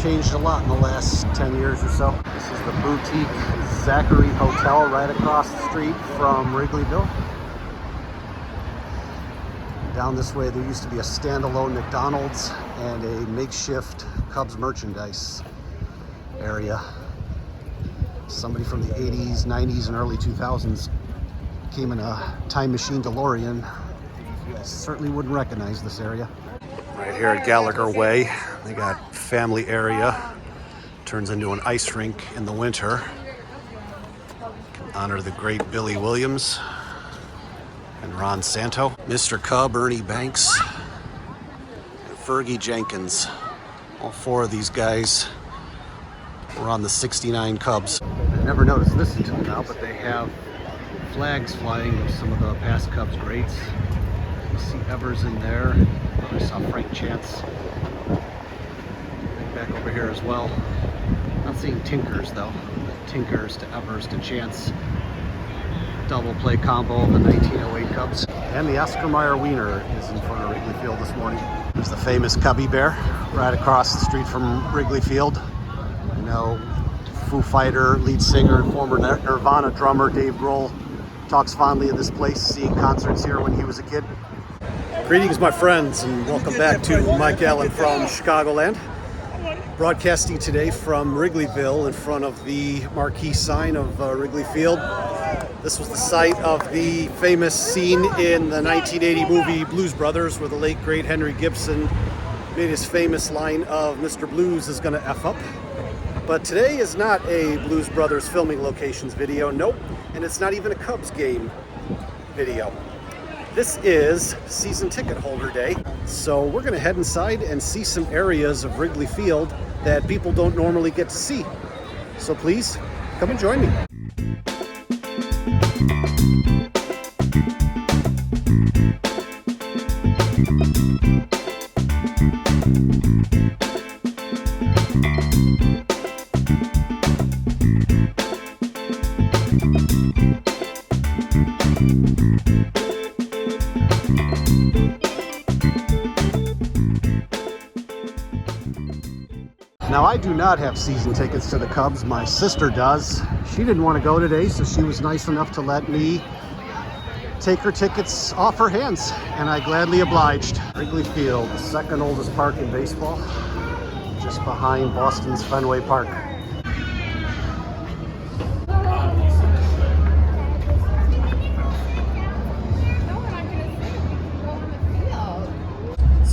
changed a lot in the last 10 years or so. This is the boutique Zachary Hotel right across the street from Wrigleyville. Down this way there used to be a standalone McDonald's and a makeshift Cubs merchandise area. Somebody from the 80s, 90s, and early 2000s came in a time machine DeLorean. You guys certainly wouldn't recognize this area. Right here at Gallagher Way, they got family area. Turns into an ice rink in the winter. Honor the great Billy Williams and Ron Santo. Mr. Cub, Ernie Banks, and Fergie Jenkins. All four of these guys were on the '69 Cubs. I never noticed this until now, but they have flags flying of some of the past Cubs greats. You see Evers in there. I saw Frank Chance back over here as well. Not seeing Tinkers though. Tinkers to Evers to Chance. Double play combo of the 1908 Cubs. And the Oscar Mayer Wiener is in front of Wrigley Field this morning. There's the famous Cubby Bear right across the street from Wrigley Field. You know, Foo Fighter lead singer and former Nirvana drummer Dave Grohl talks fondly of this place, seeing concerts here when he was a kid. Greetings, my friends, and welcome back to Mike Allen from Chicagoland. Broadcasting today from Wrigleyville in front of the marquee sign of Wrigley Field. This was the site of the famous scene in the 1980 movie Blues Brothers, where the late great Henry Gibson made his famous line of "Mr. Blues is gonna F up." But today is not a Blues Brothers filming locations video, nope, and it's not even a Cubs game video. This is season ticket holder day, so we're gonna head inside and see some areas of Wrigley Field that people don't normally get to see. So please, come and join me. Now, I do not have season tickets to the Cubs. My sister does. She didn't want to go today, so she was nice enough to let me take her tickets off her hands, and I gladly obliged. Wrigley Field, the second oldest park in baseball, just behind Boston's Fenway Park.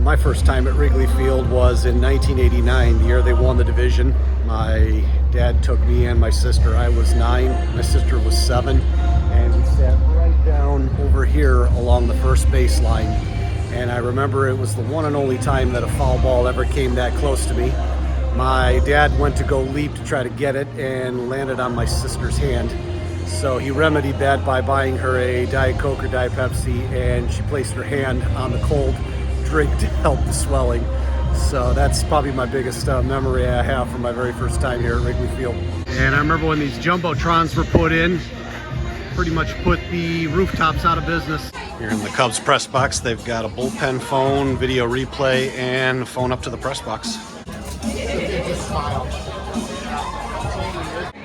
My first time at Wrigley Field was in 1989, the year they won the division. My dad took me and my sister. I was 9, my sister was 7, and we sat right down over here along the first baseline. And I remember it was the one and only time that a foul ball ever came that close to me. My dad went to go leap to try to get it and landed on my sister's hand. So he remedied that by buying her a Diet Coke or Diet Pepsi, and she placed her hand on the cold drink to help the swelling. So that's probably my biggest memory I have from my very first time here at Wrigley Field. And I remember when these jumbotrons were put in, pretty much put the rooftops out of business. Here in the Cubs press box, they've got a bullpen phone, video replay, and phone up to the press box.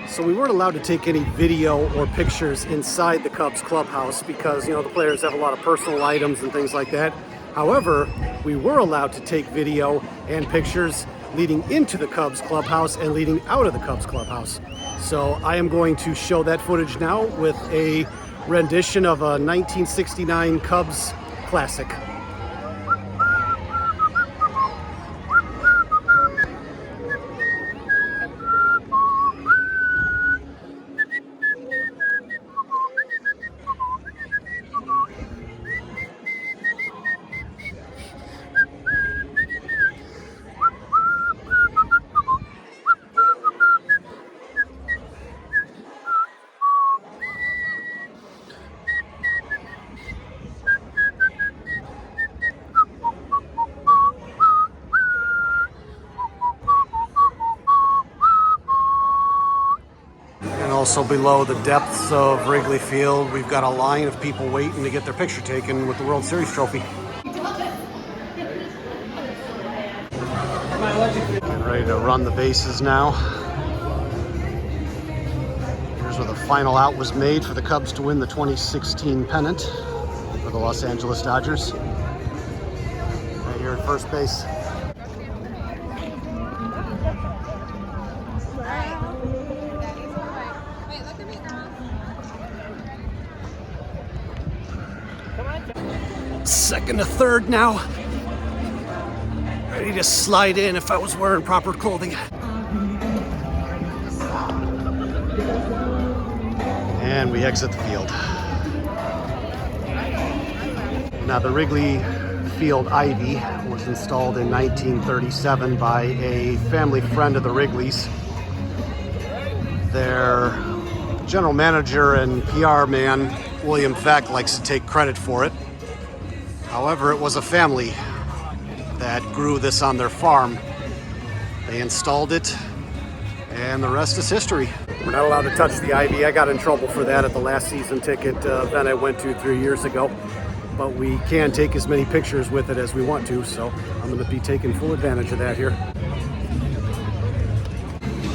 So we weren't allowed to take any video or pictures inside the Cubs clubhouse because, you know, the players have a lot of personal items and things like that. However, we were allowed to take video and pictures leading into the Cubs clubhouse and leading out of the Cubs clubhouse. So I am going to show that footage now with a rendition of a 1969 Cubs classic. Also below the depths of Wrigley Field, we've got a line of people waiting to get their picture taken with the World Series trophy. Getting ready to run the bases now. Here's where the final out was made for the Cubs to win the 2016 pennant for the Los Angeles Dodgers. Right here at first base. Second to third now. Ready to slide in if I was wearing proper clothing. And we exit the field. Now the Wrigley Field ivy was installed in 1937 by a family friend of the Wrigleys. Their general manager and PR man, William Feck, likes to take credit for it. However, it was a family that grew this on their farm. They installed it, and the rest is history. We're not allowed to touch the ivy. I got in trouble for that at the last season ticket event I went to 3 years ago. But we can take as many pictures with it as we want to, so I'm going to be taking full advantage of that here.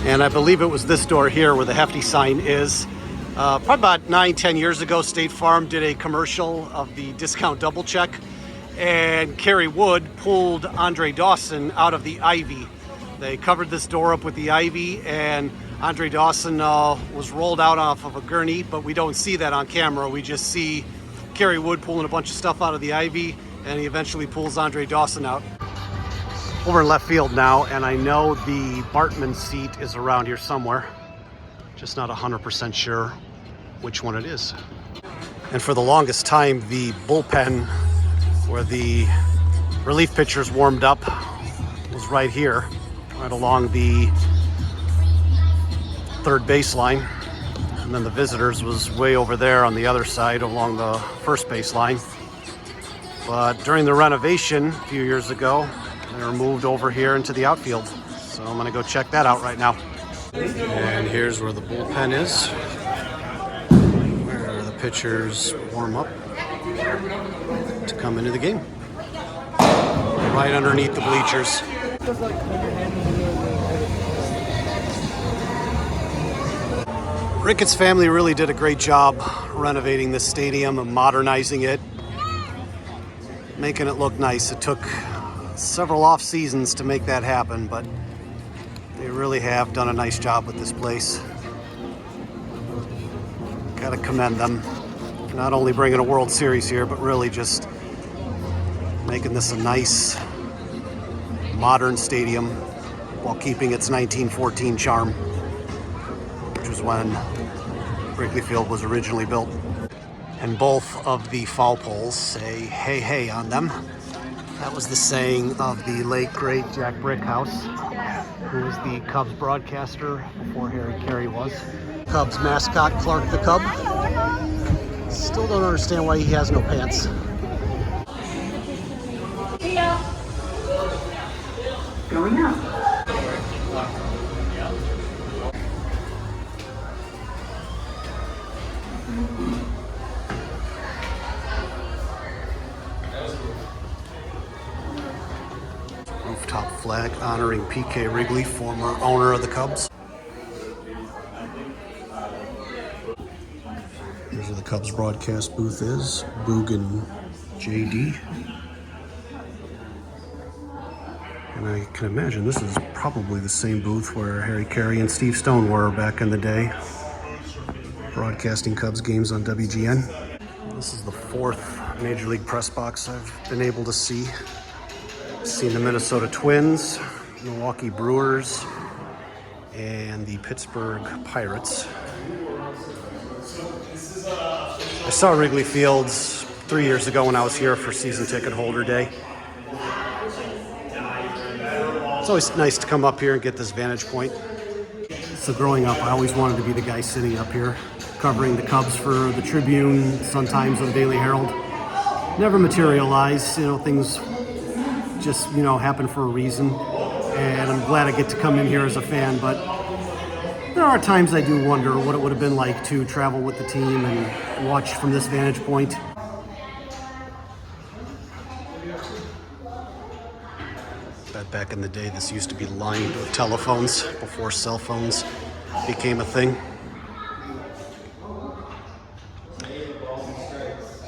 And I believe it was this door here where the hefty sign is. Probably about 9-10 years ago, State Farm did a commercial of the discount double check, and Kerry Wood pulled Andre Dawson out of the ivy. They covered this door up with the ivy, and Andre Dawson was rolled out off of a gurney, but we don't see that on camera. We just see Kerry Wood pulling a bunch of stuff out of the ivy, and he eventually pulls Andre Dawson out. Over in left field now, and I know the Bartman seat is around here somewhere. Just not 100% sure which one it is. And for the longest time, the bullpen where the relief pitchers warmed up was right here, right along the third baseline. And then the visitors was way over there on the other side along the first baseline. But during the renovation a few years ago, they were moved over here into the outfield. So I'm gonna go check that out right now. And here's where the bullpen is, where the pitchers warm up to come into the game. Right underneath the bleachers. Ricketts family really did a great job renovating this stadium and modernizing it, making it look nice. It took several off seasons to make that happen, but they really have done a nice job with this place. Gotta commend them. Not only bringing a World Series here, but really just making this a nice, modern stadium while keeping its 1914 charm, which was when Wrigley Field was originally built. And both of the foul poles say "hey, hey" on them. That was the saying of the late, great Jack Brickhouse, who was the Cubs broadcaster before Harry Carey was. Cubs mascot, Clark the Cub. Still don't understand why he has no pants. Going up. Rooftop flag honoring P.K. Wrigley, former owner of the Cubs. Here's where the Cubs broadcast booth is. Boog and JD. And I can imagine this is probably the same booth where Harry Carey and Steve Stone were back in the day, broadcasting Cubs games on WGN. This is the fourth Major League press box I've been able to see. I've seen the Minnesota Twins, Milwaukee Brewers, and the Pittsburgh Pirates. I saw Wrigley Fields 3 years ago when I was here for season ticket holder day. It's always nice to come up here and get this vantage point. So growing up, I always wanted to be the guy sitting up here, covering the Cubs for the Tribune, Sun-Times, or the Daily Herald. Never materialized, things just, happen for a reason. And I'm glad I get to come in here as a fan, but there are times I do wonder what it would have been like to travel with the team and watch from this vantage point. Bet back in the day this used to be lined with telephones before cell phones became a thing.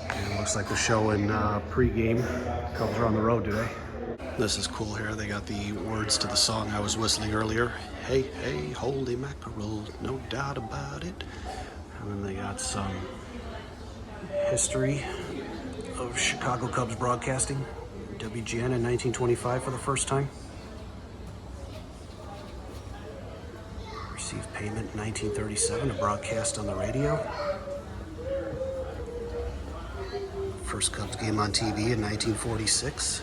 And it looks like the show in pregame. Cubs are on the road today. This is cool here. They got the words to the song I was whistling earlier. Hey, hey, holy mackerel, no doubt about it. And then they got some history of Chicago Cubs broadcasting. WGN in 1925 for the first time. Received payment in 1937 to broadcast on the radio. First Cubs game on TV in 1946.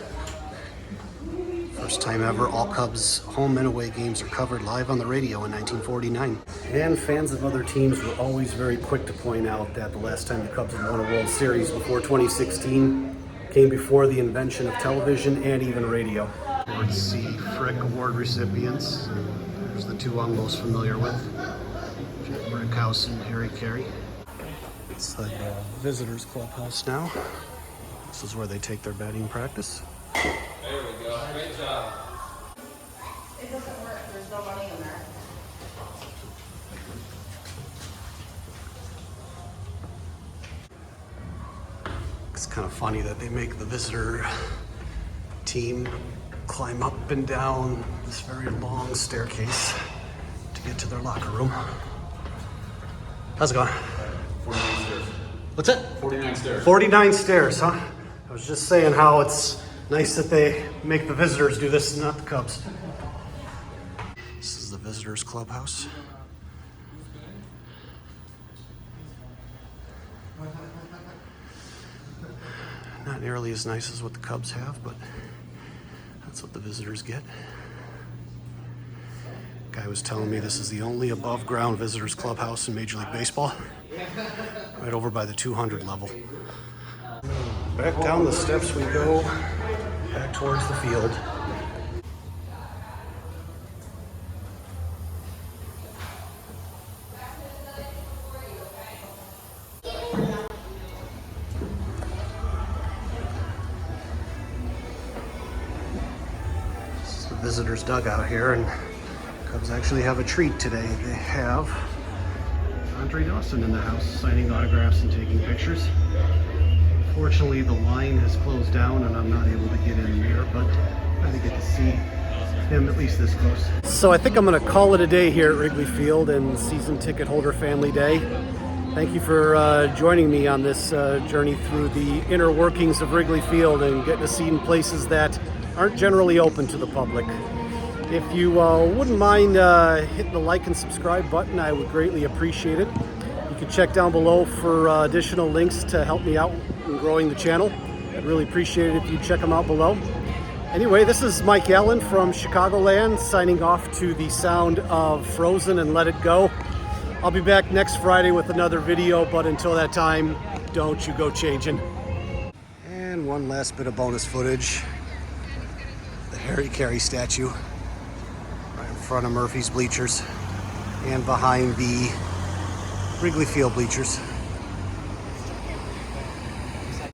First time ever all Cubs home and away games are covered live on the radio in 1949. And fans of other teams were always very quick to point out that the last time the Cubs had won a World Series before 2016 came before the invention of television and even radio. Let's see Frick Award recipients. There's the two I'm most familiar with. Jeff Brickhouse and Harry Carey. It's the visitors clubhouse now. This is where they take their batting practice. There we go. Great job. It doesn't work. There's no money in there. It's kind of funny that they make the visitor team climb up and down this very long staircase to get to their locker room. How's it going? 49 stairs. What's that? 49 stairs. 49 stairs, huh? I was just saying how it's nice that they make the visitors do this and not the Cubs. This is the visitors clubhouse. Not nearly as nice as what the Cubs have, but that's what the visitors get. Guy was telling me this is the only above ground visitors clubhouse in Major League Baseball. Right over by the 200 level. Back down the steps we go, back towards the field. This is the visitors dugout here, and Cubs actually have a treat today. They have Andre Dawson in the house signing autographs and taking pictures. Fortunately, the line has closed down and I'm not able to get in there, but I get to see him at least this close. So I think I'm going to call it a day here at Wrigley Field and Season Ticket Holder Family Day. Thank you for joining me on this journey through the inner workings of Wrigley Field and getting to see in places that aren't generally open to the public. If you wouldn't mind hitting the like and subscribe button, I would greatly appreciate it. You can check down below for additional links to help me out in growing the channel. I'd really appreciate it if you check them out below. Anyway, this is Mike Allen from Chicagoland signing off to the sound of Frozen and Let It Go. I'll be back next Friday with another video, but until that time, don't you go changing. And one last bit of bonus footage. The Harry Carey statue right in front of Murphy's bleachers and behind the Wrigley Field bleachers.